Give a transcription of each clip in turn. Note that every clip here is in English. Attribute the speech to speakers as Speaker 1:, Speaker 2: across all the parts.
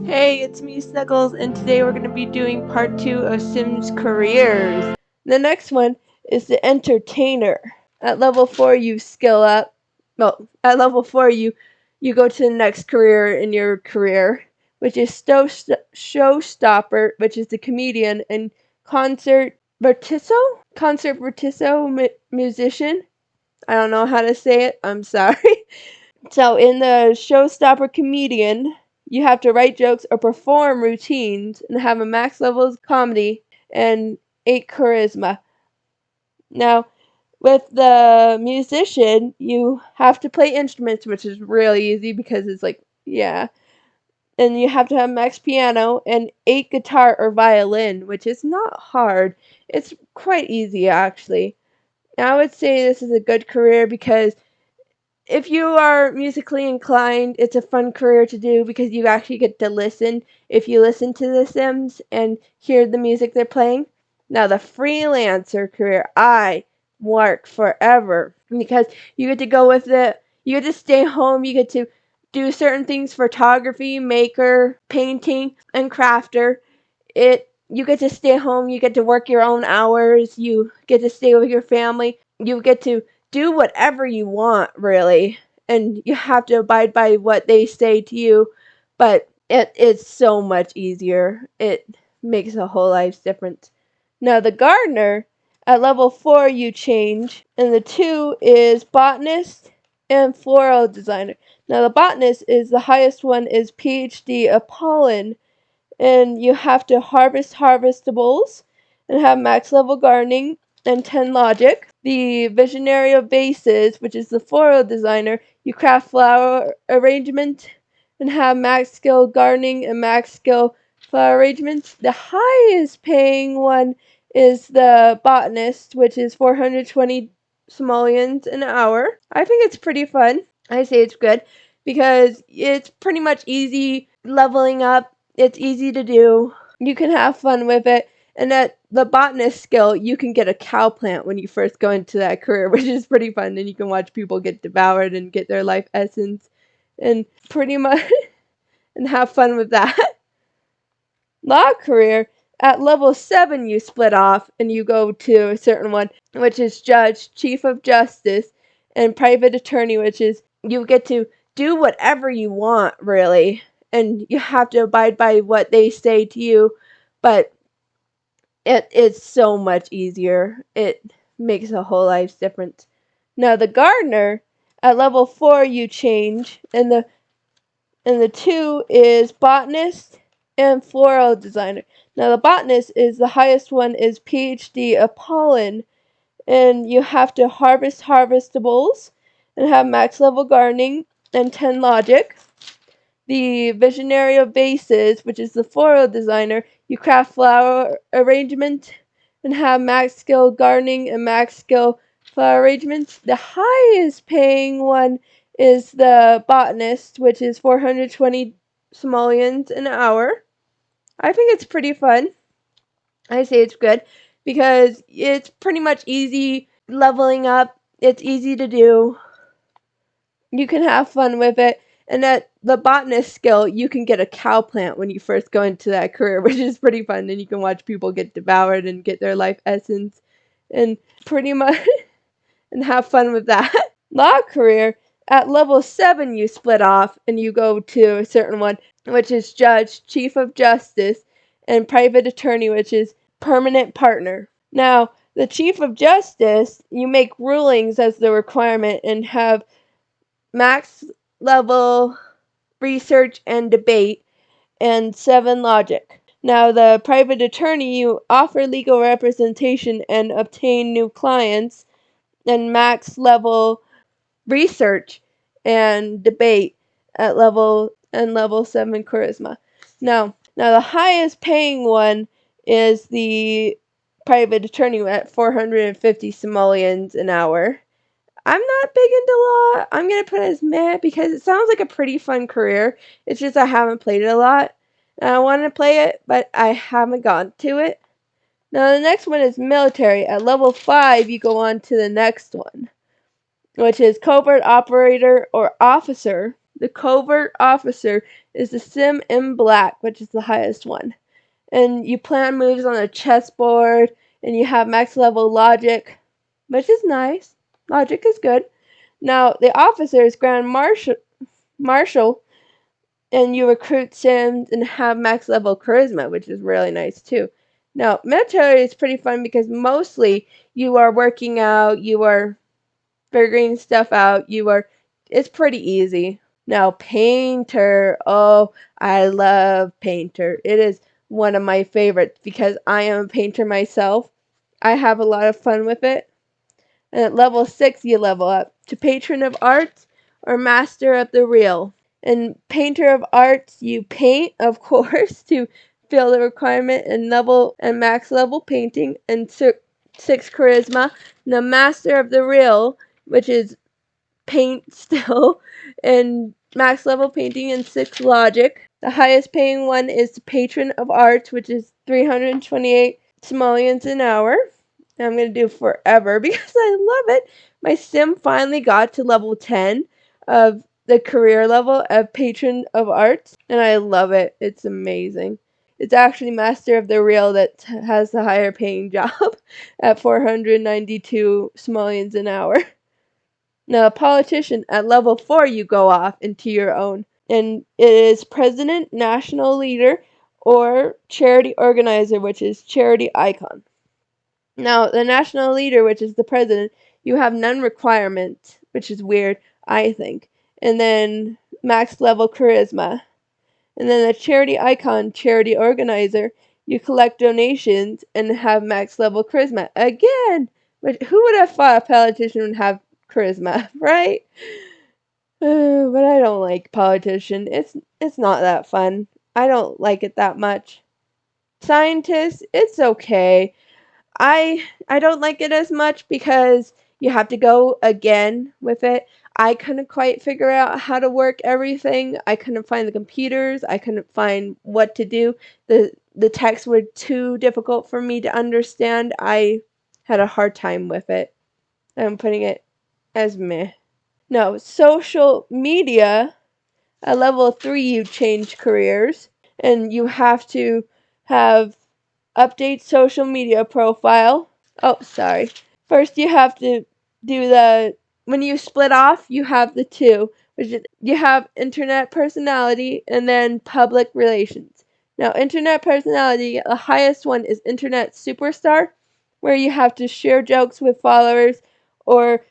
Speaker 1: Hey, it's me, Snuggles, and today we're going to be doing part 2 of Sims Careers. The next one is the Entertainer. At level 4, you skill up. Well, at level 4, you go to the next career in your career, which is Showstopper, which is the comedian, and Concert Virtuoso musician. I don't know how to say it. I'm sorry. So in the Showstopper comedian, you have to write jokes or perform routines and have a max level of comedy and 8 charisma. Now, with the musician, you have to play instruments, which is really easy because it's like, yeah. And you have to have max piano and 8 guitar or violin, which is not hard. It's quite easy, actually. I would say this is a good career because if you are musically inclined, it's a fun career to do because you actually get to listen. If you listen to The Sims and hear the music they're playing. Now, the freelancer career, I work forever because you get to go with it. You get to stay home. You get to do certain things: photography, maker, painting, and crafter. You get to stay home, you get to work your own hours, you get to stay with your family, you get to do whatever you want, really, and you have to abide by what they say to you, but it's so much easier. It makes a whole life difference. Now, the gardener, at level 4 you change, and the 2 is botanist and floral designer. Now, the botanist is the highest one, is PhD of pollen, and you have to harvest harvestables and have max level gardening and 10 logic. The visionary of vases, which is the floral designer, you craft flower arrangement and have max skill gardening and max skill flower arrangements. The highest paying one is the botanist, which is 420 simoleons an hour. I think it's pretty fun. I say it's good because it's pretty much easy leveling up. It's easy to do. You can have fun with it. And at the botanist skill, you can get a cow plant when you first go into that career, which is pretty fun. And you can watch people get devoured and get their life essence and pretty much and have fun with that. Law career, at level 7 you split off and you go to a certain one, which is judge, chief of justice, and private attorney, which is you get to do whatever you want, really, and you have to abide by what they say to you, but it's so much easier. It makes a whole life difference. Now, the gardener, at level 4 you change, and the 2 is botanist and floral designer. Now, the botanist is the highest one, is PhD of pollen, and you have to harvest harvestables and have max level gardening and 10 logic. The visionary of vases, which is the floral designer, you craft flower arrangement and have max skill gardening and max skill flower arrangements. The highest paying one is the botanist, which is 420 simoleons an hour. I think it's pretty fun. I say it's good because it's pretty much easy leveling up. It's easy to do. You can have fun with it. And at the botanist skill, you can get a cow plant when you first go into that career, which is pretty fun. And you can watch people get devoured and get their life essence and pretty much and have fun with that. Law career, at level 7 you split off and you go to a certain one, which is judge, chief of justice, and private attorney, which is permanent partner. Now, the chief of justice, you make rulings as the requirement and have max level research and debate and 7 logic. Now, the private attorney, you offer legal representation and obtain new clients and max level research and debate at level 7 charisma. Now the highest paying one is the private attorney at 450 simoleons an hour. I'm not big into law. I'm gonna put it as meh because it sounds like a pretty fun career. It's just I haven't played it a lot. And I want to play it, but I haven't gone to it. Now the next one is military. At level 5 you go on to the next one, which is covert operator or officer. The covert officer is the sim in black, which is the highest one. And you plan moves on a chessboard, and you have max level logic, which is nice. Logic is good. Now, the officer is Grand Marshal, and you recruit sims and have max level charisma, which is really nice too. Now, military is pretty fun because mostly you are working out, you are figuring stuff out, it's pretty easy. Now, Painter. Oh, I love Painter. It is one of my favorites because I am a painter myself. I have a lot of fun with it. And at level 6, you level up to Patron of Arts or Master of the Real. In Painter of Arts, you paint, of course, to fill the requirement and max level painting and 6 charisma. And the Master of the Real, which is paint still, and max level painting and 6 logic. The highest paying one is the Patron of Arts, which is 328 simoleons an hour. And I'm going to do forever because I love it. My sim finally got to level 10 of the career level of Patron of Arts, and I love it. It's amazing. It's actually Master of the Real that has the higher paying job at 492 simoleons an hour. Now, a politician at level 4, you go off into your own, and it is president, national leader, or charity organizer, which is charity icon. Now, the national leader, which is the president, you have none requirements, which is weird, I think. And then max level charisma. And then the charity icon, charity organizer, you collect donations and have max level charisma. Again, but who would have thought a politician would have charisma, right? But I don't like politician. It's not that fun. I don't like it that much. Scientist, it's okay. I don't like it as much because you have to go again with it. I couldn't quite figure out how to work everything. I couldn't find the computers. I couldn't find what to do. The texts were too difficult for me to understand. I had a hard time with it. I'm putting it as meh. No, social media. At level 3, you change careers, and you have to have update social media profile. Oh, sorry. First, you have to do when you split off, you have the two, which is you have internet personality and then public relations. Now, internet personality, the highest one is internet superstar, where you have to share jokes with followers or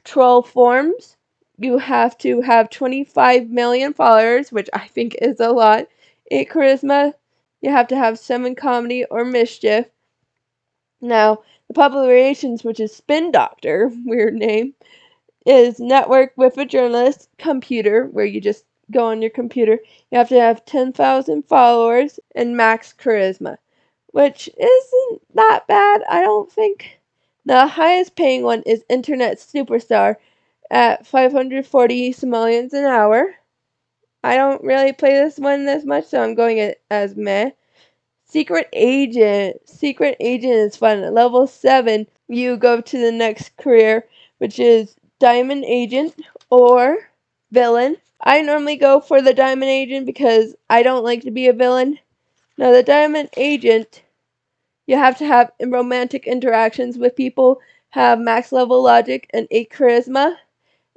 Speaker 1: troll forums. You have to have 25 million followers, which I think is a lot. 8 charisma. You have to have 7 comedy or mischief. Now, the public relations, which is Spin Doctor, weird name, is network with a journalist, computer, where you just go on your computer. You have to have 10,000 followers and max charisma, which isn't that bad, I don't think. The highest paying one is Internet Superstar at 540 simoleons an hour. I don't really play this one this much, so I'm going it as meh. Secret Agent. Secret Agent is fun. At level 7, you go to the next career, which is Diamond Agent or Villain. I normally go for the Diamond Agent because I don't like to be a villain. Now, the Diamond Agent, you have to have romantic interactions with people, have max level logic and 8 charisma.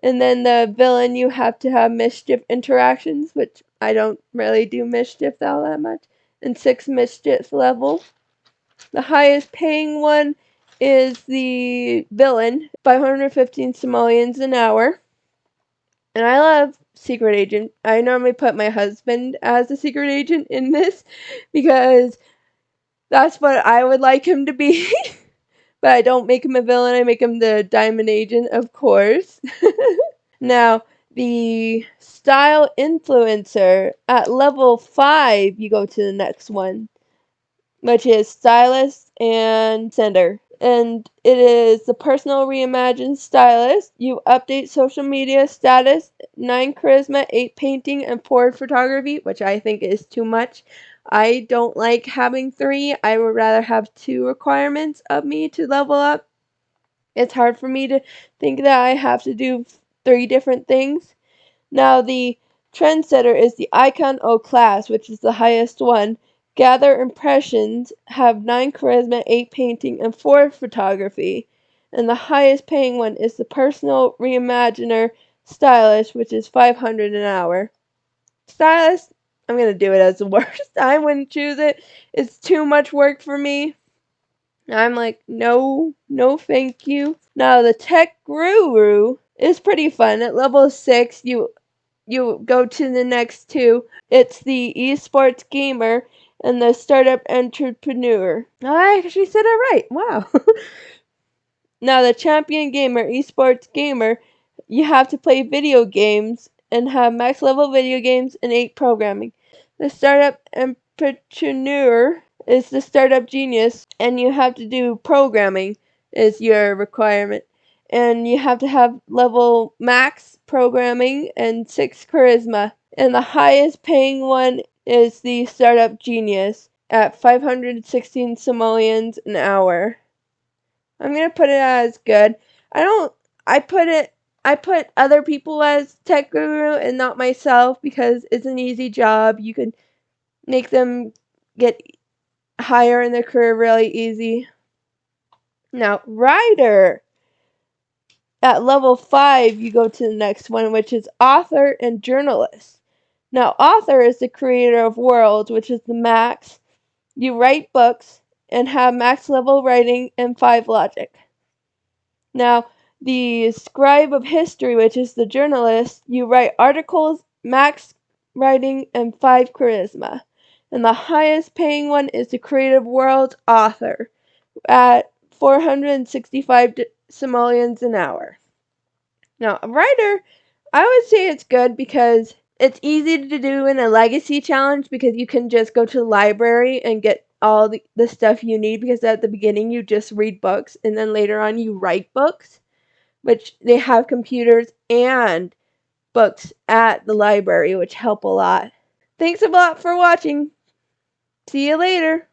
Speaker 1: And then the villain, you have to have mischief interactions, which I don't really do mischief all that much. And 6 mischief level. The highest paying one is the villain, 515 simoleons an hour. And I love Secret Agent. I normally put my husband as a secret agent in this because that's what I would like him to be. But I don't make him a villain. I make him the Diamond Agent, of course. Now, the style influencer, at level 5, you go to the next one, which is stylist and sender. And it is the personal reimagined stylist. You update social media status, 9 charisma, 8 painting, and 4 photography, which I think is too much. I don't like having 3. I would rather have 2 requirements of me to level up. It's hard for me to think that I have to do 3 different things. Now, the Trendsetter is the Icon O class, which is the highest one. Gather Impressions have 9 charisma, 8 painting, and 4 photography. And the highest paying one is the Personal Reimaginer Stylist, which is 500 an hour. Stylist, I'm gonna do it as the worst. I wouldn't choose it. It's too much work for me. I'm like, no, thank you. Now the Tech Guru is pretty fun. At level 6, you go to the next two. It's the esports gamer and the startup entrepreneur. I actually said it right. Wow. Now the champion gamer, esports gamer, you have to play video games and have max level video games and 8 programming. The startup entrepreneur is the startup genius, and you have to do programming is your requirement. And you have to have level max programming and 6 charisma. And the highest paying one is the startup genius at 516 simoleons an hour. I'm gonna put it as good. I put other people as tech guru and not myself because it's an easy job. You can make them get higher in their career really easy. Now, writer. At level 5, you go to the next one, which is author and journalist. Now, author is the creator of worlds, which is the max. You write books and have max level writing and 5 logic. Now, the scribe of history, which is the journalist, you write articles, max writing, and 5 charisma. And the highest paying one is the creative world author at 465 simoleons an hour. Now, a writer, I would say it's good because it's easy to do in a legacy challenge because you can just go to the library and get all the stuff you need, because at the beginning you just read books and then later on you write books, which they have computers and books at the library, which help a lot. Thanks a lot for watching. See you later.